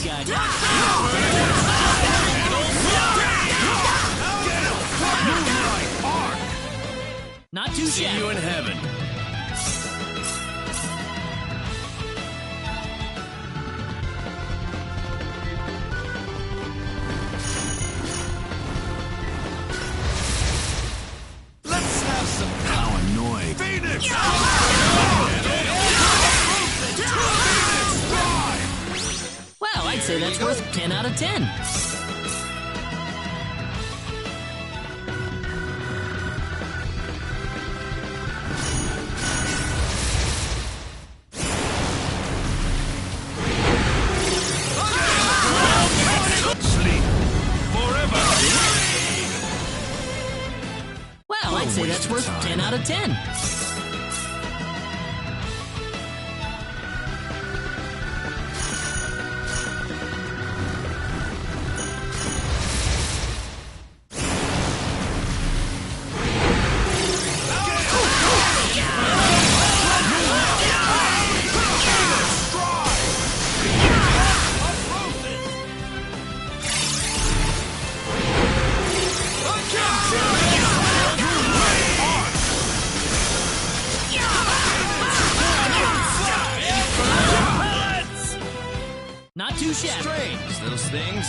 got you. Not too See shabby. you in heaven. Let's have some. How annoying. Phoenix! Well, I'd say that's worth 10 out of 10. Sleep forever. Well, I'd say that's worth 10 out of 10. Not too shabby. Strange, those things.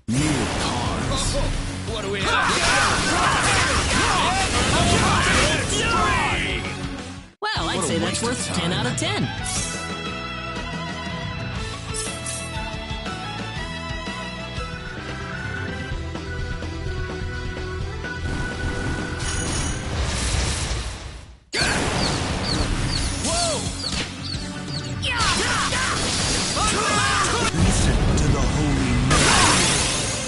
New cars. What do we have? Well, I'd What a say that's waste of worth time. 10 out of 10. Listen to the holy man.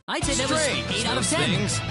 I'd say that was Strange, 8 out of those 10. things.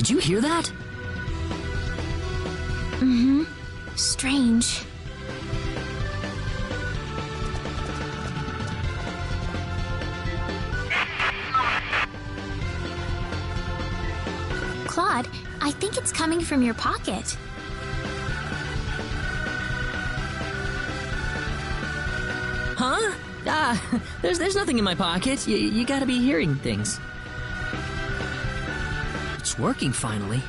Did you hear that? Mm-hmm. Strange. Claude, I think it's coming from your pocket. Huh? There's nothing in my pocket. You gotta be hearing things. It's working finally.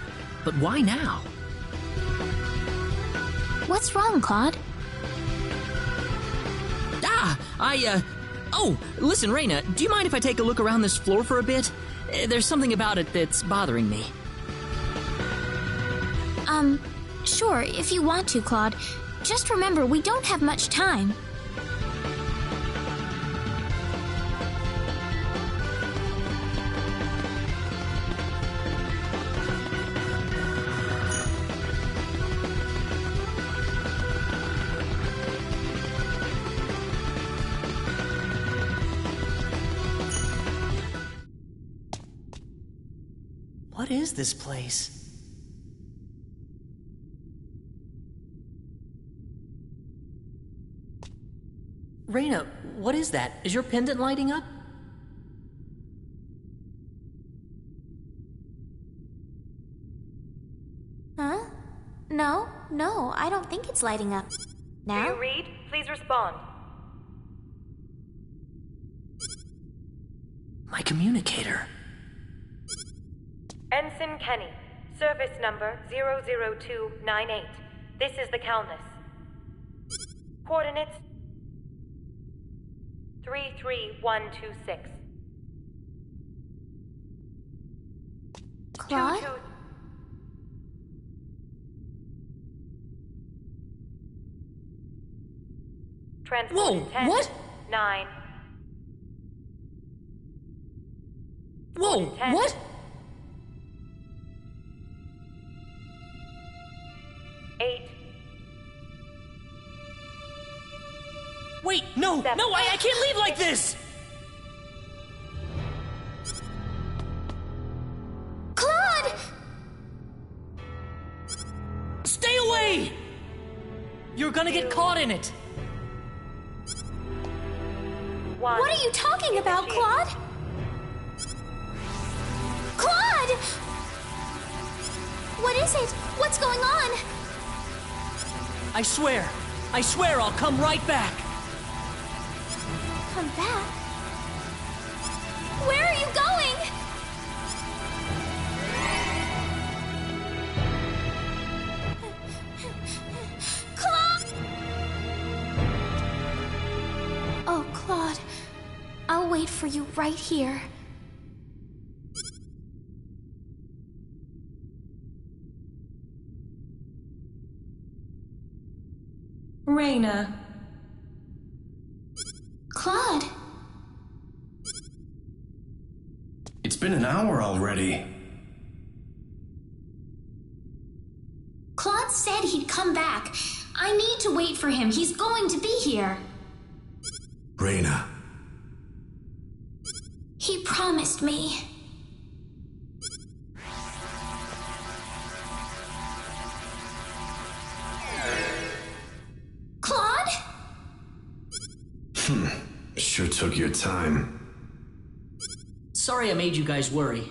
But why now? What's wrong, Claude? Oh, listen, Raina, do you mind if I take a look around this floor for a bit? There's something about it that's bothering me. Sure, if you want to, Claude. Just remember, we don't have much time. What is this place? Raina, what is that? Is your pendant lighting up? Huh? No, I don't think it's lighting up. Do Now? you read? Please respond. My communicator. Ensign Kenny, service number 00298. This is the Calnus. Coordinates 33126. Claude? Transport Whoa, intent, what? 9. Whoa, Intent. what? 8. Wait, no, Seven. no, I can't leave like this! Claude! Stay away! You're gonna get caught in it. 1. What are you talking about, Claude? Claude! What is it? What's going on? I swear I'll come right back. Come back? Where are you going? Claude! Oh, Claude. I'll wait for you right here. Raina. Claude! It's been an hour already. Claude said he'd come back. I need to wait for him. He's going to be here. Raina, He promised me. Claude? sure took your time. Sorry I made you guys worry.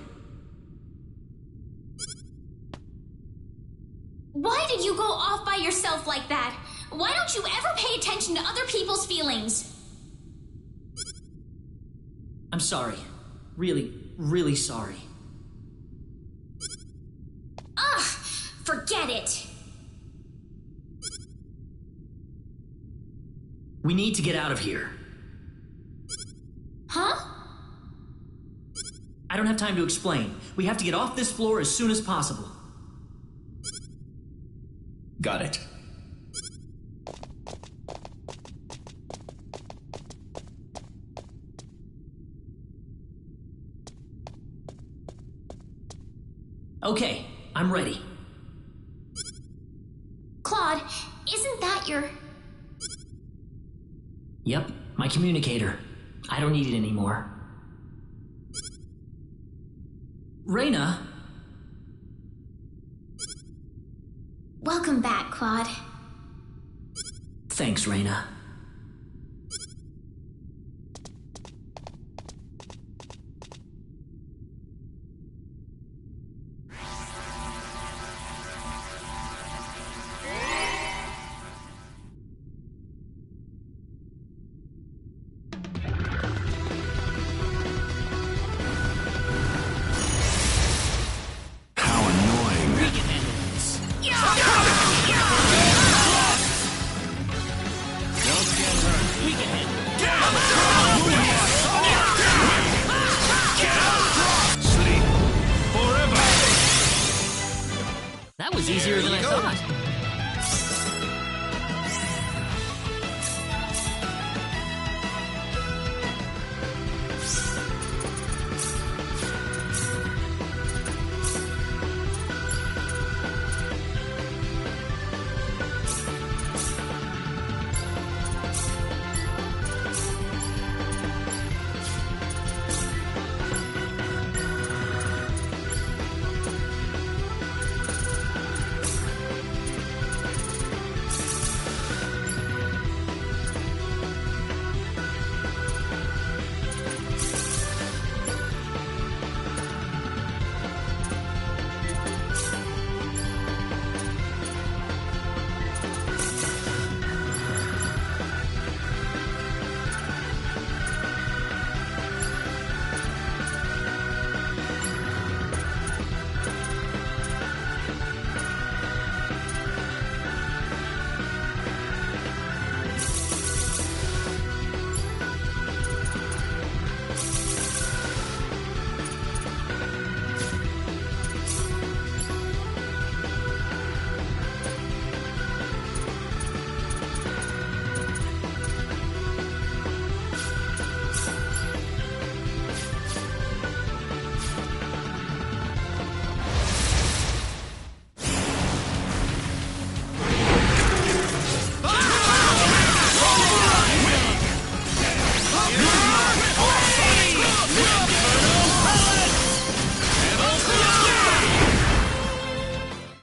Why did you go off by yourself like that? Why don't you ever pay attention to other people's feelings? I'm sorry. Really, really sorry. Ugh! Forget it! We need to get out of here. Huh? I don't have time to explain. We have to get off this floor as soon as possible. Got it. Okay, I'm ready. Claude, isn't that your... Yep, my communicator. I don't need it anymore. Raina? Welcome back, Claude. Thanks, Raina. How annoying. We can handle this. Don't get hurt. We can handle it. Sleep. Forever. That was easier than I thought.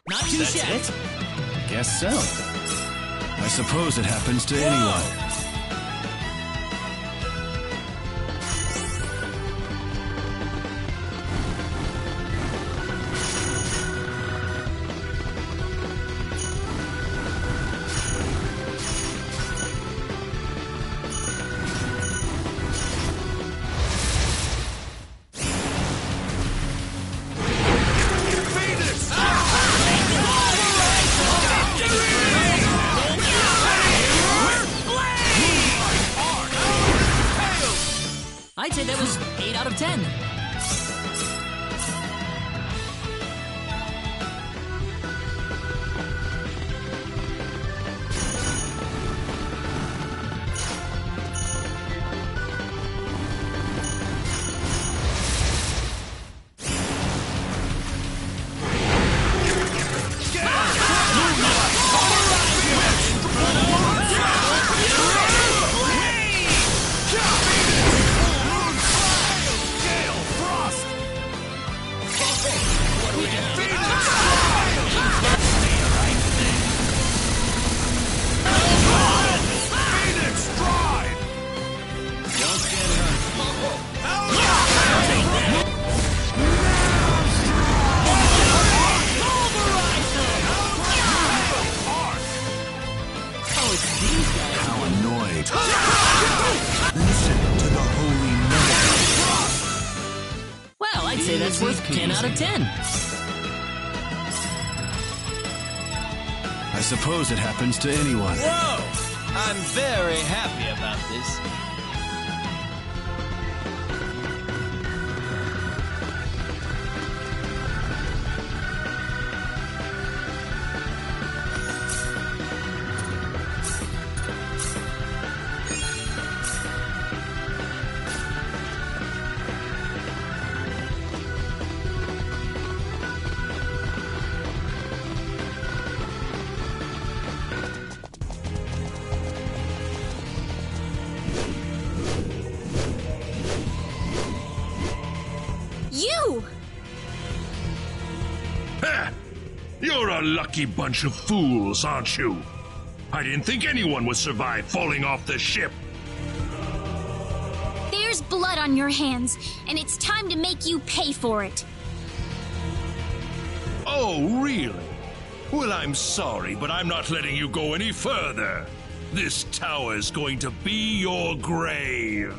Not too shabby. Guess so. I suppose it happens to anyone. I'd say that was 8 out of 10. How annoyed. Listen to the holy message. Well, I'd say that's worth 10 out of 10. I suppose it happens to anyone. Whoa! I'm very happy about this. a lucky bunch of fools, aren't you? I didn't think anyone would survive falling off the ship. There's blood on your hands, and it's time to make you pay for it. Oh, really? Well, I'm sorry, but I'm not letting you go any further. This tower's going to be your grave.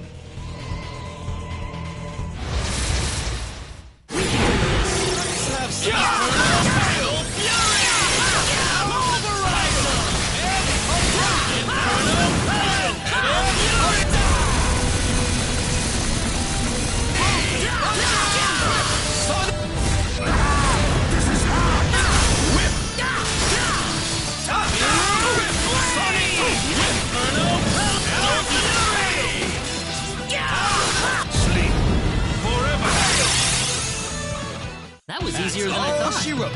That was easier than I thought. She wrote.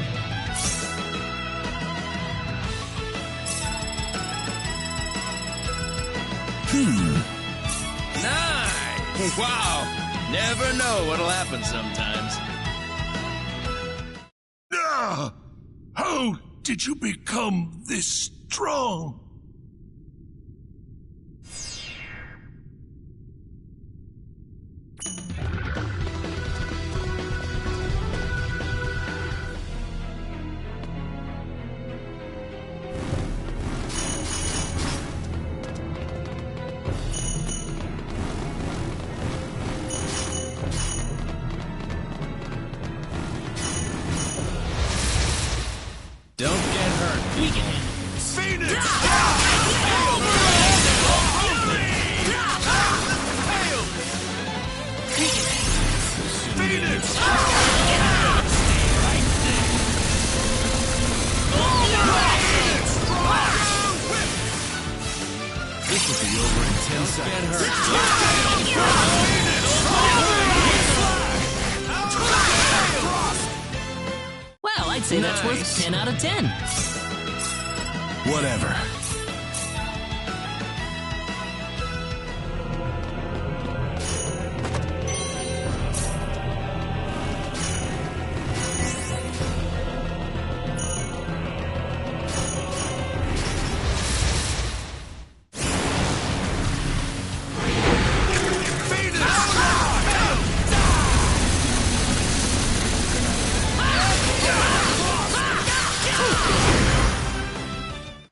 Nice! Wow! Never know what'll happen sometimes. Ah! How did you become this strong? Don't get hurt. We can handle this. Phoenix! Phoenix! This will be over in 10 seconds. Well, I'd say that's worth 10 out of 10. Whatever.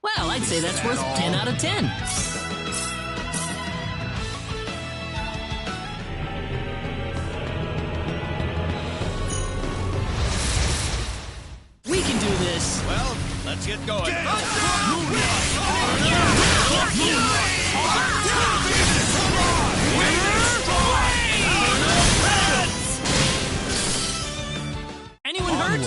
Well, I'd say that's worth 10 out of 10. We can do this. Well, let's get going. Anyone hurt?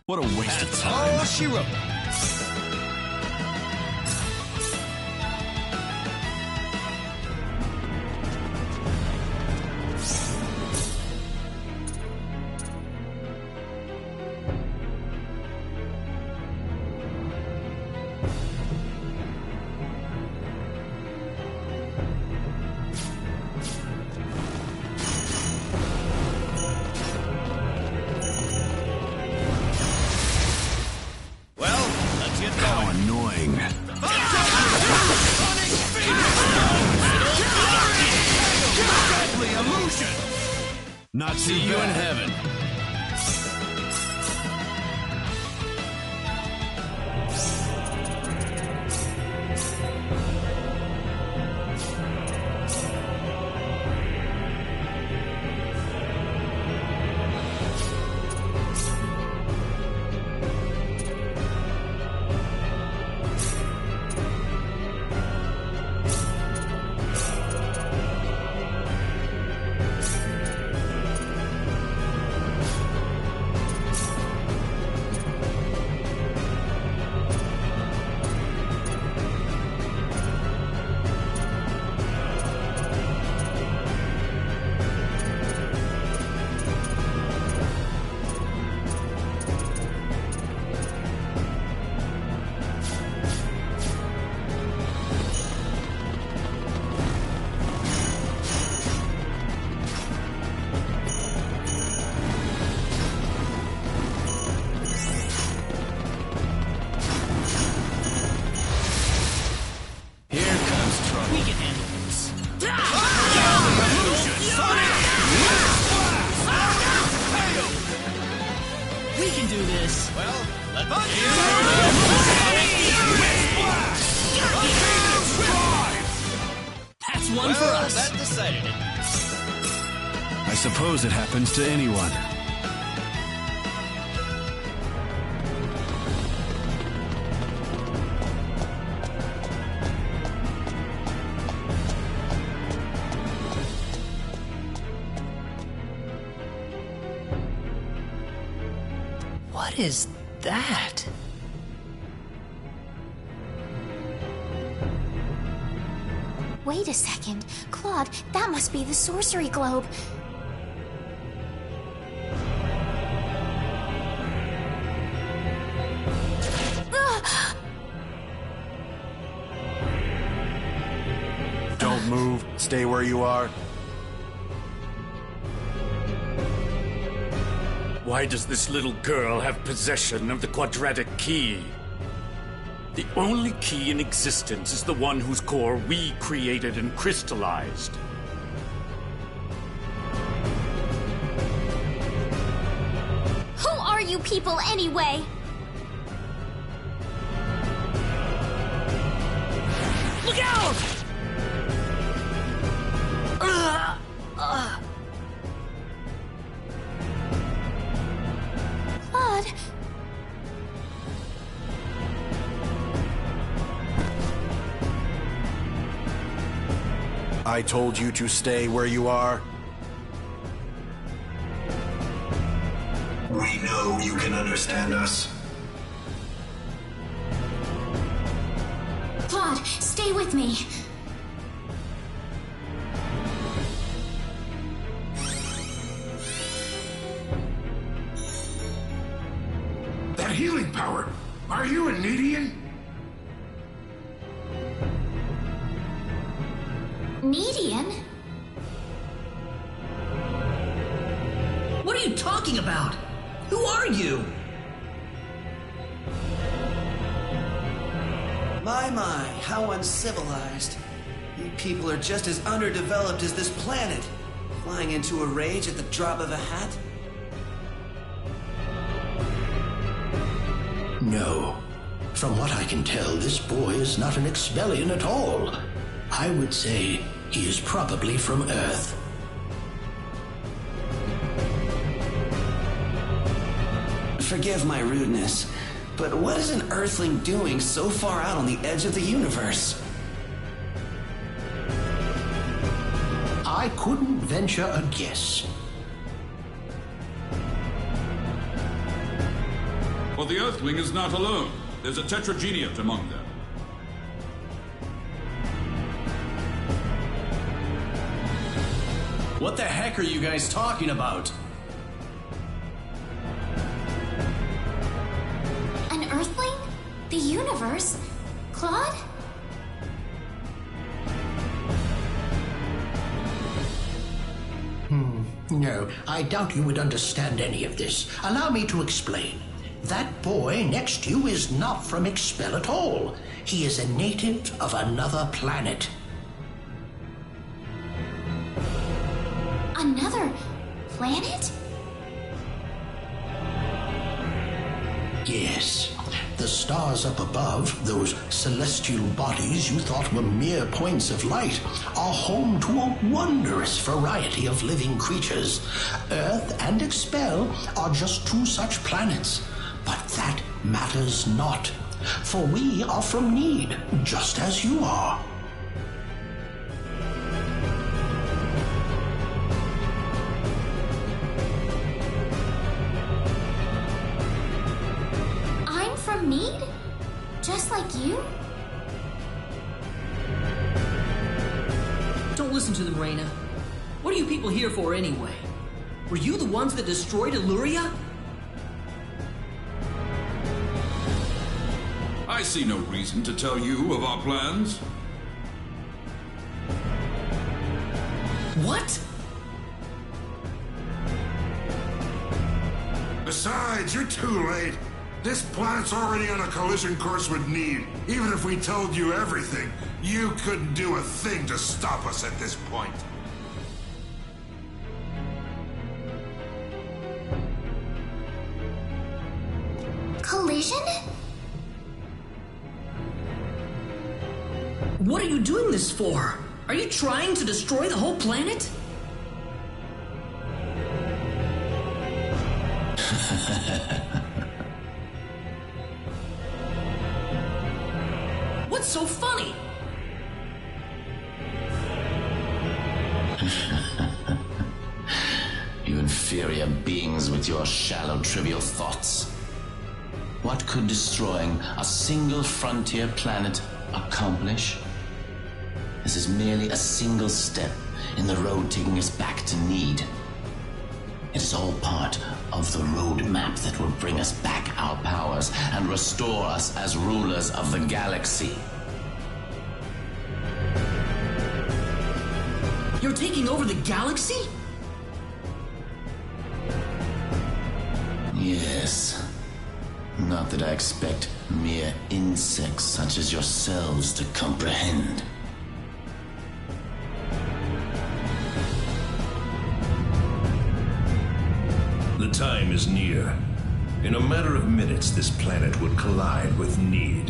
What a waste of That's time. all she wrote. Well, let's get How going. annoying. Deadly illusion! Not too See you in bad. heaven. Here comes trouble. We can handle this. We can do this. Well, let's That's one for Well, us. that decided it. I suppose it happens to anyone. What is that? Wait a second. Claude, that must be the sorcery globe. Ah! Don't move. Stay where you are. Why does this little girl have possession of the quadratic key? The only key in existence is the one whose core we created and crystallized. Who are you people anyway? Look out! Claude, I told you to stay where you are. We know you can understand us. Claude, stay with me. That healing power! Are you an Nedian? Nedian? What are you talking about? Who are you? My, how uncivilized. You people are just as underdeveloped as this planet. Flying into a rage at the drop of a hat? No. From what I can tell, this boy is not an Expellion at all. I would say he is probably from Earth. Forgive my rudeness, but what is an Earthling doing so far out on the edge of the universe? I couldn't venture a guess. Well, the Earthling is not alone. There's a tetrageniate among them. What the heck are you guys talking about? An Earthling? The universe? Claude? No, I doubt you would understand any of this. Allow me to explain. That boy next to you is not from Expel at all. He is a native of another planet. Another planet? Yes. The stars up above, those celestial bodies you thought were mere points of light, are home to a wondrous variety of living creatures. Earth and Expel are just two such planets. But that matters not, for we are from Need, just as you are. I'm from Need? Just like you? Don't listen to them, Reyna. What are you people here for anyway? Were you the ones that destroyed Illyria? I see no reason to tell you of our plans. What? Besides, you're too late. This planet's already on a collision course with Need. Even if we told you everything, you couldn't do a thing to stop us at this point. Collision? What are you doing this for? Are you trying to destroy the whole planet? What's so funny? You inferior beings with your shallow, trivial thoughts. What could destroying a single frontier planet accomplish? This is merely a single step in the road taking us back to Need. It is all part of the roadmap that will bring us back our powers and restore us as rulers of the galaxy. You're taking over the galaxy? Yes. Not that I expect mere insects such as yourselves to comprehend. The time is near. In a matter of minutes, this planet would collide with Need.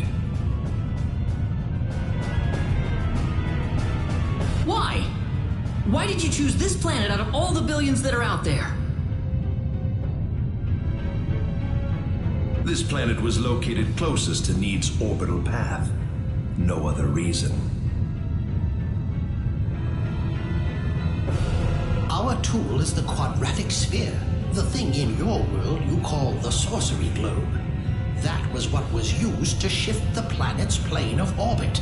Why? Why did you choose this planet out of all the billions that are out there? This planet was located closest to Need's orbital path. No other reason. Our tool is the quadratic sphere, the thing in your world you call the sorcery globe. That was what was used to shift the planet's plane of orbit.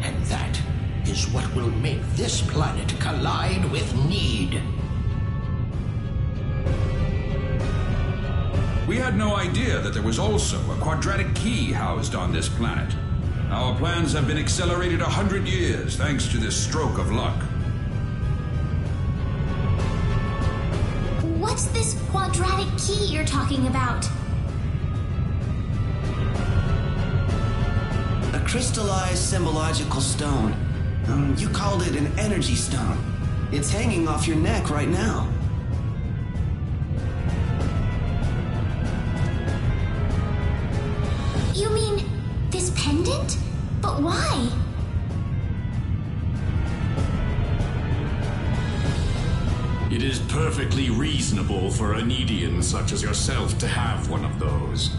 And that is what will make this planet collide with Need. We had no idea that there was also a quadratic key housed on this planet. Our plans have been accelerated 100 years thanks to this stroke of luck. What's this quadratic key you're talking about? A crystallized symbological stone. You called it an energy stone. It's hanging off your neck right now. You mean this pendant? But why? It is perfectly reasonable for a Needian such as yourself to have one of those.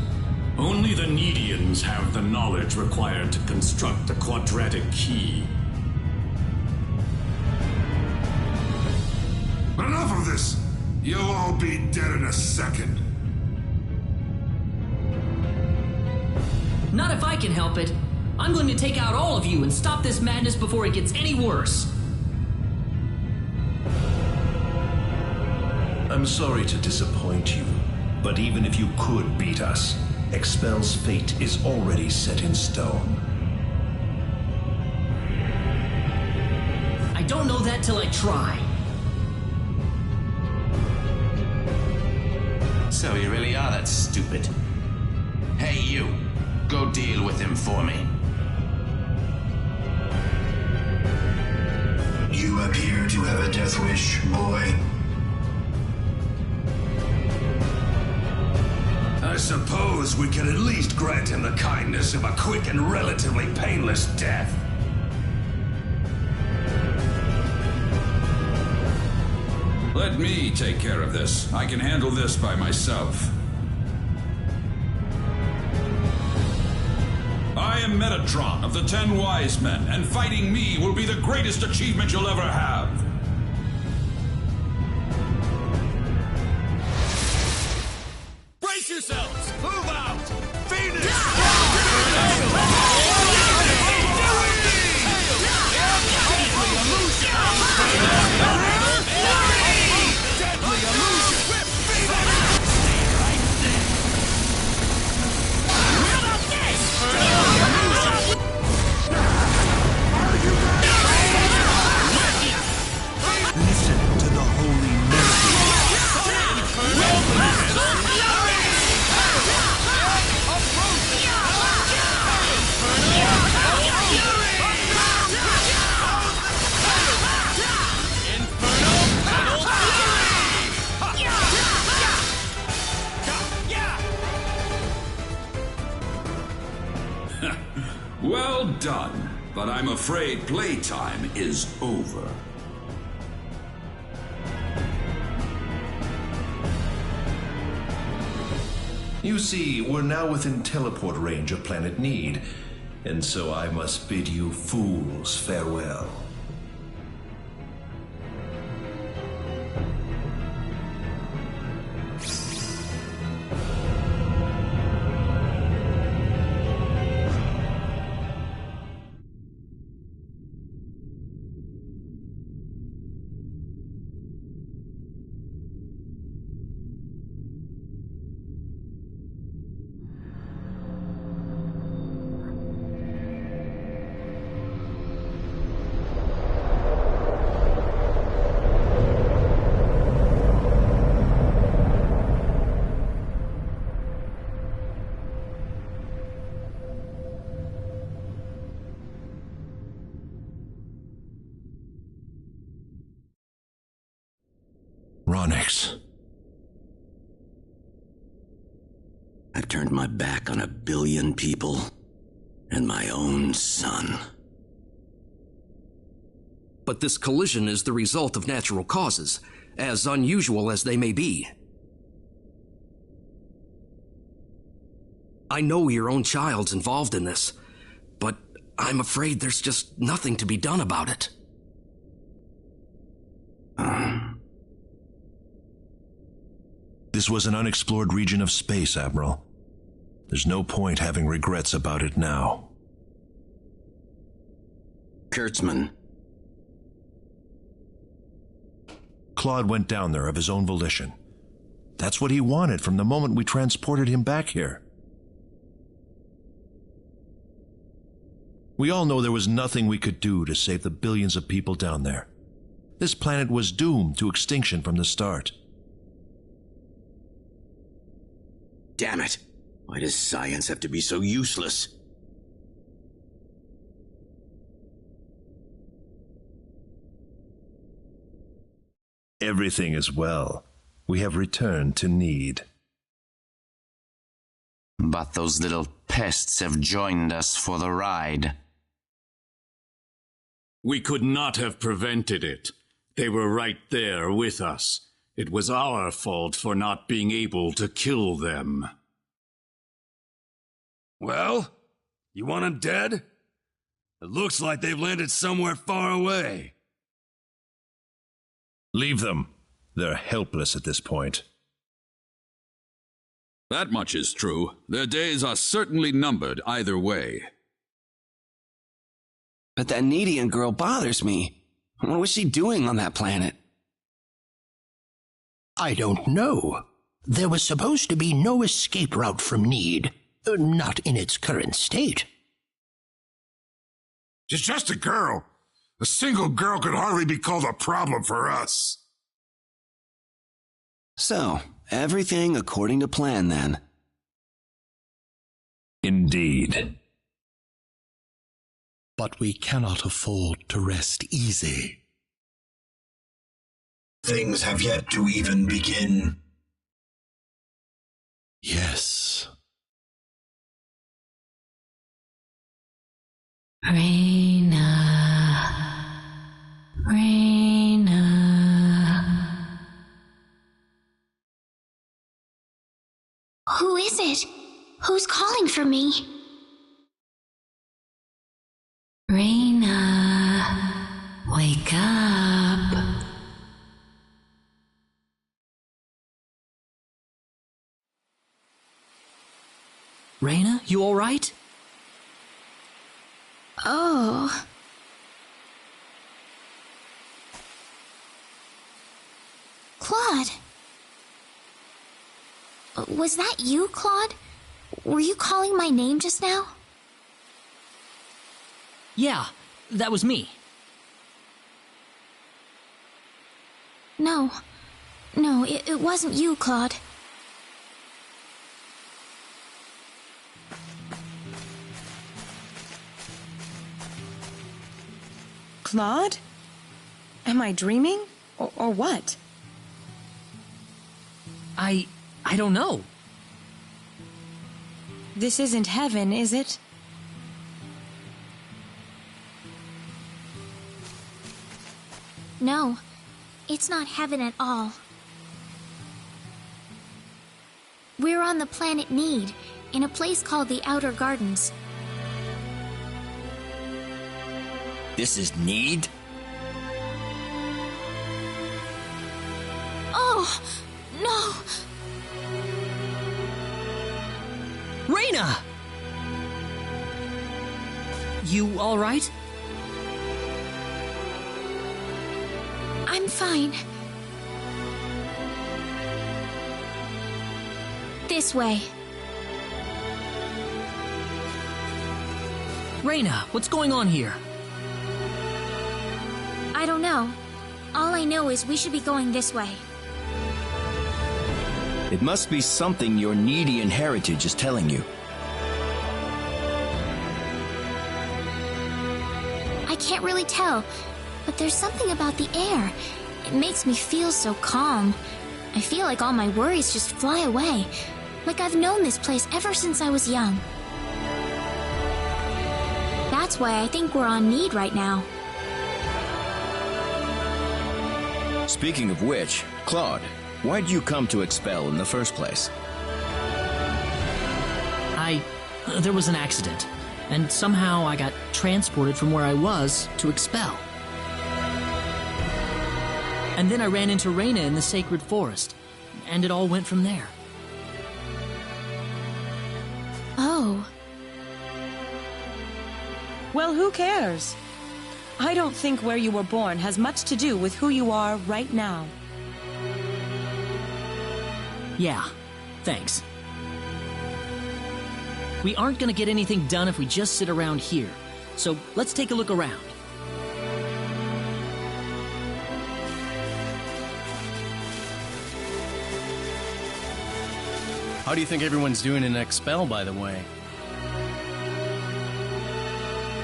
Only the Needians have the knowledge required to construct a quadratic key. Enough of this! You'll all be dead in a second. Not if I can help it. I'm going to take out all of you and stop this madness before it gets any worse. I'm sorry to disappoint you, but even if you could beat us, Expel's fate is already set in stone. I don't know that till I try. So you really are that stupid. Hey, you. Go deal with him for me. You appear to have a death wish, boy. I suppose we can at least grant him the kindness of a quick and relatively painless death. Let me take care of this. I can handle this by myself. I am Metatron of the 10 Wise Men, and fighting me will be the greatest achievement you'll ever have. Brace yourselves! Move out! Phoenix! Listen to the holy Well done, but I'm afraid playtime is over. You see, we're now within teleport range of Planet Need, and so I must bid you fools farewell. Ronix. I've turned my back on 1 billion people and my own son. But this collision is the result of natural causes, as unusual as they may be. I know your own child's involved in this, but I'm afraid there's just nothing to be done about it. This was an unexplored region of space, Admiral. There's no point having regrets about it now. Kurtzman. Claude went down there of his own volition. That's what he wanted from the moment we transported him back here. We all know there was nothing we could do to save the billions of people down there. This planet was doomed to extinction from the start. Damn it! Why does science have to be so useless? Everything is well. We have returned to Need. But those little pests have joined us for the ride. We could not have prevented it. They were right there with us. It was our fault for not being able to kill them. Well, you want them dead? It looks like they've landed somewhere far away. Leave them. They're helpless at this point. That much is true. Their days are certainly numbered either way. But that Needian girl bothers me. What was she doing on that planet? I don't know. There was supposed to be no escape route from Need. Not in its current state. She's just a girl. A single girl could hardly be called a problem for us. So, everything according to plan then. Indeed. But we cannot afford to rest easy. Things have yet to even begin. Yes. Raina. Who is it? Who's calling for me? Raina, wake up. Raina, you all right? Oh. Claude. Was that you, Claude? Were you calling my name just now? Yeah, that was me. No, it wasn't you, Claude. Claude? Am I dreaming? Or what? I don't know. This isn't heaven, is it? No, it's not heaven at all. We're on the planet Need, in a place called the Outer Gardens. This is Need? Oh, no! Raina! You all right? I'm fine. This way. Raina, what's going on here? I don't know. All I know is we should be going this way. It must be something your Needian heritage is telling you. I can't really tell, but there's something about the air. It makes me feel so calm. I feel like all my worries just fly away. Like I've known this place ever since I was young. That's why I think we're on Need right now. Speaking of which, Claude, why'd you come to Expel in the first place? There was an accident, and somehow I got transported from where I was to Expel. And then I ran into Raina in the sacred forest, and it all went from there. Oh. Well, who cares? I don't think where you were born has much to do with who you are right now. Yeah, thanks. We aren't gonna get anything done if we just sit around here, so let's take a look around. How do you think everyone's doing in Expel, by the way?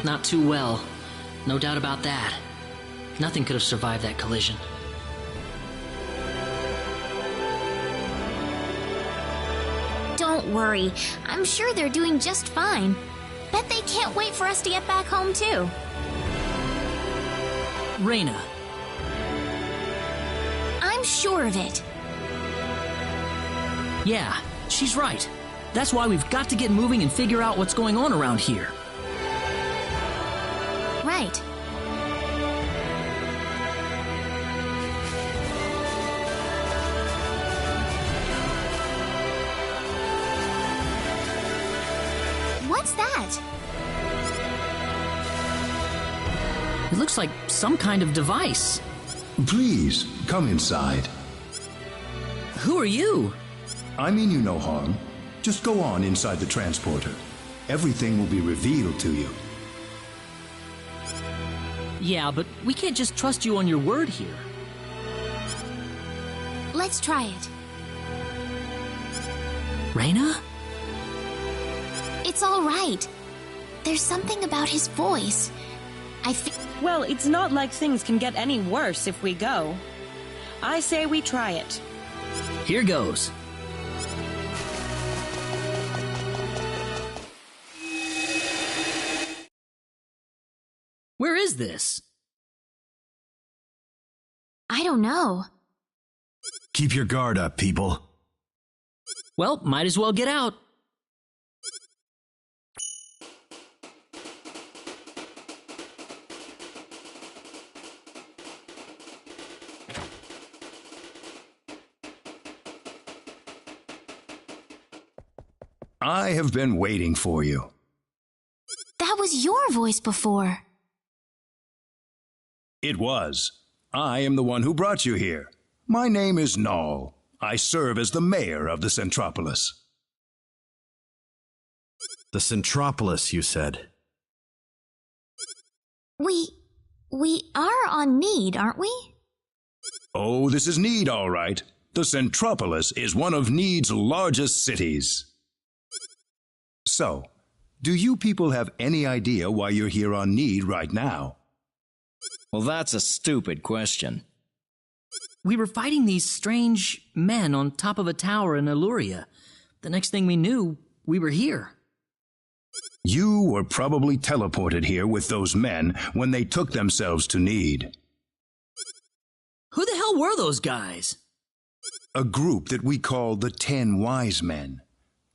Not too well. No doubt about that. Nothing could have survived that collision. Don't worry. I'm sure they're doing just fine. Bet they can't wait for us to get back home, too. Raina. I'm sure of it. Yeah, she's right. That's why we've got to get moving and figure out what's going on around here. Right. What's that? It looks like some kind of device. Please, come inside. Who are you? I mean you no harm. Just go on inside the transporter. Everything will be revealed to you. Yeah, but we can't just trust you on your word here. Let's try it. Reyna? It's all right. There's something about his voice. Well, it's not like things can get any worse if we go. I say we try it. Here goes. Where is this? I don't know. Keep your guard up, people. Well, might as well get out. I have been waiting for you. That was your voice before. It was. I am the one who brought you here. My name is Null. I serve as the mayor of the Centropolis. The Centropolis, you said. We are on Need, aren't we? Oh, this is Need, all right. The Centropolis is one of Need's largest cities. So, do you people have any idea why you're here on Need right now? Well, that's a stupid question. We were fighting these strange men on top of a tower in Illuria. The next thing we knew, we were here. You were probably teleported here with those men when they took themselves to Need. Who the hell were those guys? A group that we call the 10 Wise Men.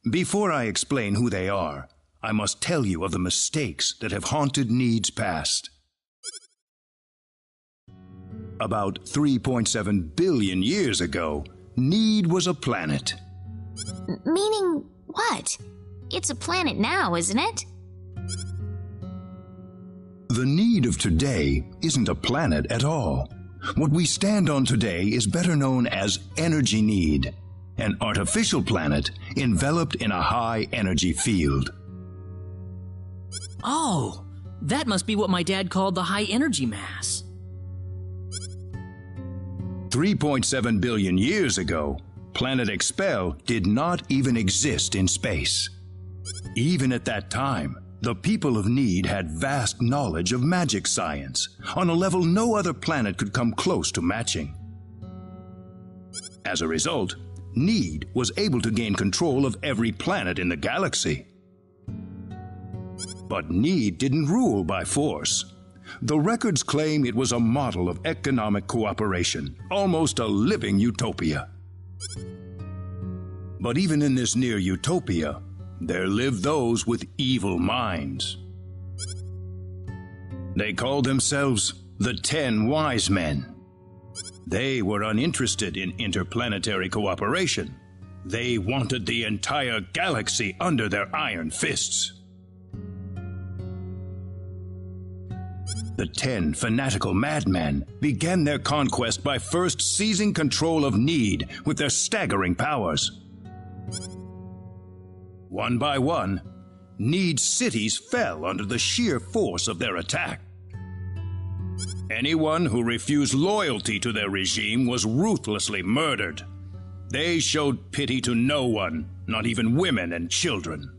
Before I explain who they are, I must tell you of the mistakes that have haunted Need's past. About 3.7 billion years ago, Need was a planet. Meaning what? It's a planet now, isn't it? The Need of today isn't a planet at all. What we stand on today is better known as Energy Need, an artificial planet enveloped in a high-energy field. Oh, that must be what my dad called the high-energy mass. 3.7 billion years ago, Planet Expel did not even exist in space. Even at that time, the people of Need had vast knowledge of magic science, on a level no other planet could come close to matching. As a result, Need was able to gain control of every planet in the galaxy. But Need didn't rule by force. The records claim it was a model of economic cooperation, almost a living utopia. But even in this near utopia, there lived those with evil minds. They called themselves the 10 Wise Men. They were uninterested in interplanetary cooperation. They wanted the entire galaxy under their iron fists. The 10 fanatical madmen began their conquest by first seizing control of Need with their staggering powers. One by one, Need's cities fell under the sheer force of their attack. Anyone who refused loyalty to their regime was ruthlessly murdered. They showed pity to no one, not even women and children.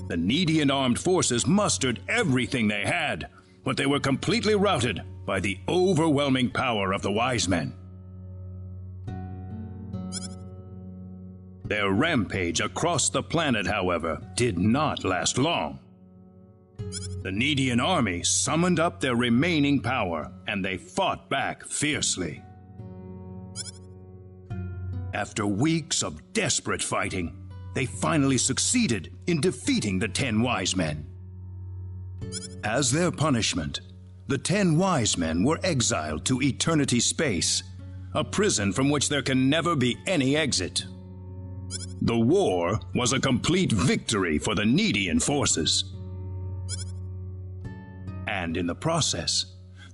The Needian armed forces mustered everything they had, but they were completely routed by the overwhelming power of the Wise Men. Their rampage across the planet, however, did not last long. The Needian army summoned up their remaining power, and they fought back fiercely. After weeks of desperate fighting, they finally succeeded in defeating the 10 Wise Men. As their punishment, the 10 Wise Men were exiled to Eternity Space, a prison from which there can never be any exit. The war was a complete victory for the Needian forces. And in the process,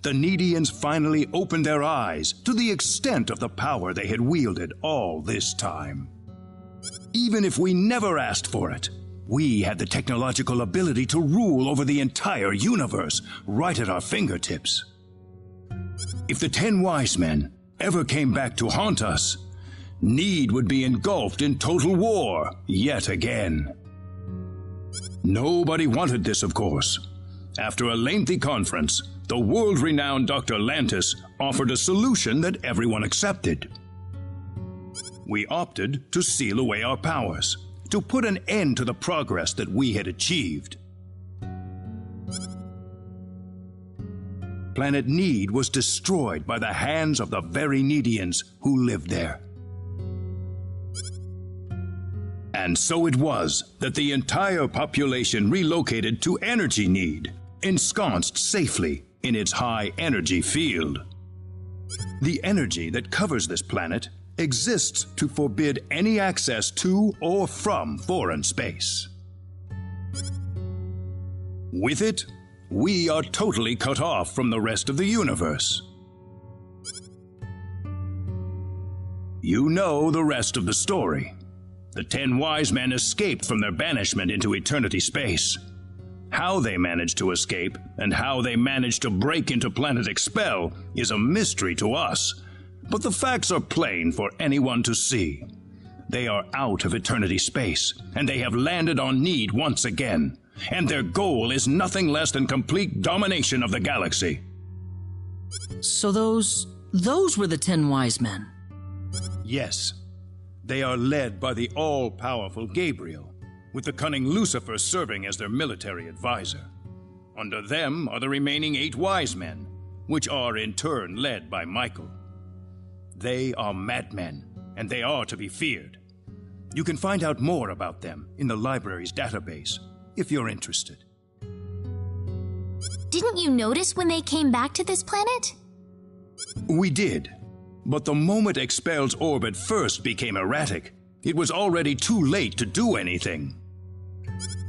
the Needians finally opened their eyes to the extent of the power they had wielded all this time. Even if we never asked for it, we had the technological ability to rule over the entire universe right at our fingertips. If the 10 wise men ever came back to haunt us, Need would be engulfed in total war yet again. Nobody wanted this, of course. After a lengthy conference, the world-renowned Dr. Lantis offered a solution that everyone accepted. We opted to seal away our powers, to put an end to the progress that we had achieved. Planet Need was destroyed by the hands of the very Needians who lived there. And so it was that the entire population relocated to Energy Need, ensconced safely in its high energy field. The energy that covers this planet exists to forbid any access to or from foreign space. With it, we are totally cut off from the rest of the universe. You know the rest of the story. The 10 wise men escaped from their banishment into eternity space. How they managed to escape and how they managed to break into Planet Expel is a mystery to us, but the facts are plain for anyone to see. They are out of eternity space, and they have landed on Need once again, and their goal is nothing less than complete domination of the galaxy. So those were the 10 wise men? Yes. They are led by the all-powerful Gabriel, with the cunning Lucifer serving as their military advisor. Under them are the remaining 8 wise men, which are in turn led by Michael. They are madmen, and they are to be feared. You can find out more about them in the library's database, if you're interested. Didn't you notice when they came back to this planet? We did. But the moment Expel's orbit first became erratic, it was already too late to do anything.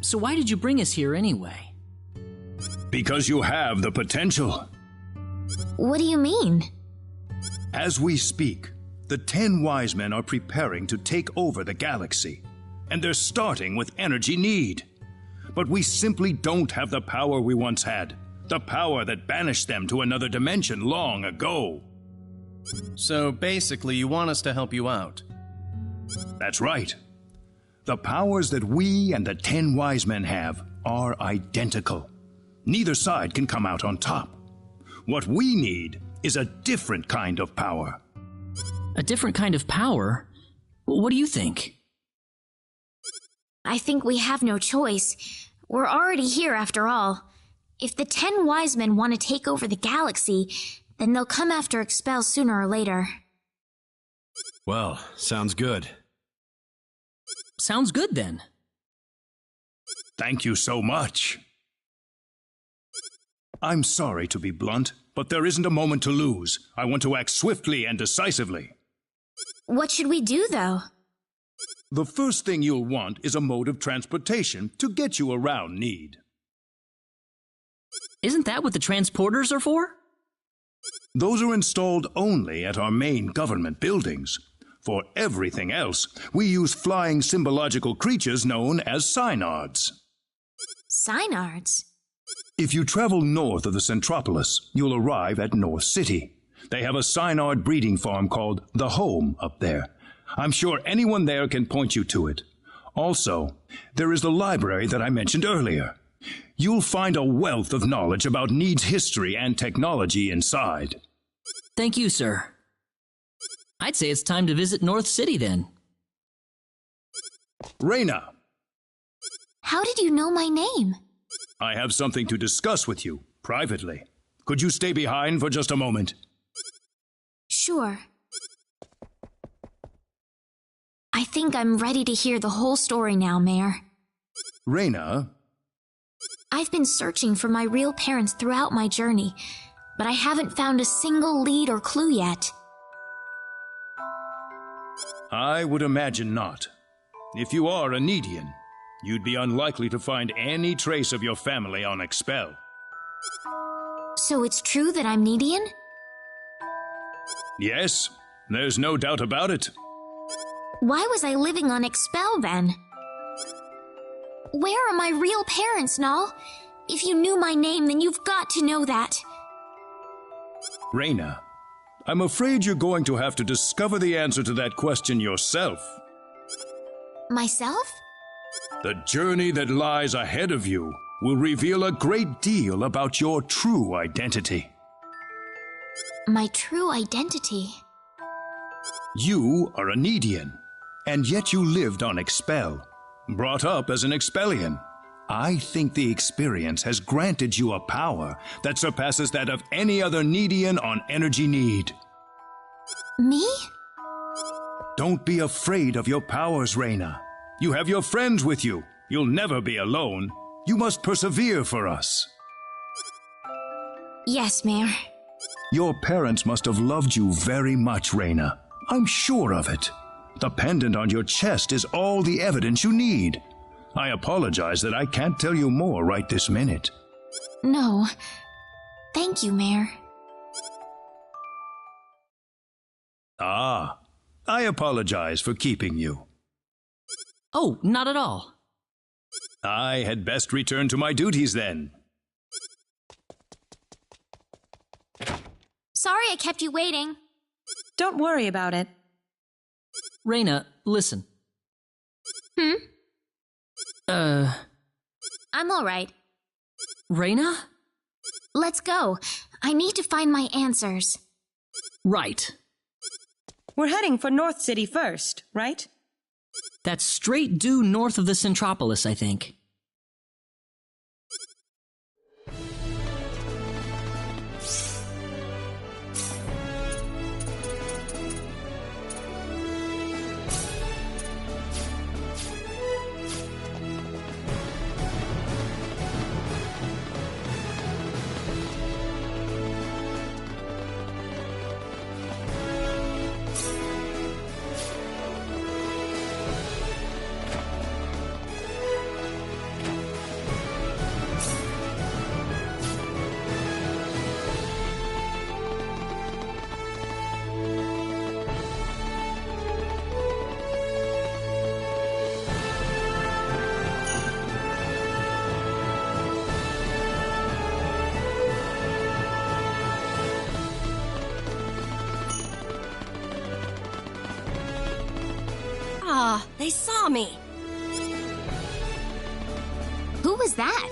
So why did you bring us here anyway? Because you have the potential. What do you mean? As we speak, the 10 wise men are preparing to take over the galaxy, and they're starting with Energy Need. But we simply don't have the power we once had, the power that banished them to another dimension long ago. So basically, you want us to help you out? That's right. The powers that we and the 10 wise men have are identical. Neither side can come out on top. What we need is a different kind of power. A different kind of power? What do you think? I think we have no choice. We're already here after all. If the 10 wise men want to take over the galaxy, then they'll come after Expel sooner or later. Well, sounds good. Sounds good then. Thank you so much. I'm sorry to be blunt, but there isn't a moment to lose. I want to act swiftly and decisively. What should we do, though? The first thing you'll want is a mode of transportation to get you around Need. Isn't that what the transporters are for? Those are installed only at our main government buildings. For everything else, we use flying symbological creatures known as synards. Synards? If you travel north of the Centropolis, you'll arrive at North City. They have a synard breeding farm called The Home up there. I'm sure anyone there can point you to it. Also, there is the library that I mentioned earlier. You'll find a wealth of knowledge about Need's history and technology inside. Thank you, sir. I'd say it's time to visit North City then. Reyna! How did you know my name? I have something to discuss with you, privately. Could you stay behind for just a moment? Sure. I think I'm ready to hear the whole story now, Mayor. Reyna? I've been searching for my real parents throughout my journey, but I haven't found a single lead or clue yet. I would imagine not. if you are a Nedian, you'd be unlikely to find any trace of your family on Expel. So it's true that I'm Nedian? Yes, there's no doubt about it. Why was I living on Expel then? Where are my real parents, Null? If you knew my name, then you've got to know that. Reyna, I'm afraid you're going to have to discover the answer to that question yourself. Myself? The journey that lies ahead of you will reveal a great deal about your true identity. My true identity? You are a Nedian, and yet you lived on Expel, brought up as an Expellian. I think the experience has granted you a power that surpasses that of any other Nedian on Energy Need. Me? Don't be afraid of your powers, Reyna. You have your friends with you. You'll never be alone. You must persevere for us. Yes, Mayor. Your parents must have loved you very much, Reyna. I'm sure of it. The pendant on your chest is all the evidence you need. I apologize that I can't tell you more right this minute. No. Thank you, Mayor. Ah, I apologize for keeping you. Oh, not at all. I had best return to my duties then. Sorry I kept you waiting. Don't worry about it. Reyna, listen. I'm alright. Reyna? Let's go. I need to find my answers. Right. We're heading for North City first, right? That's straight due north of the Centropolis, I think. They saw me. Who was that?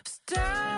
Stop.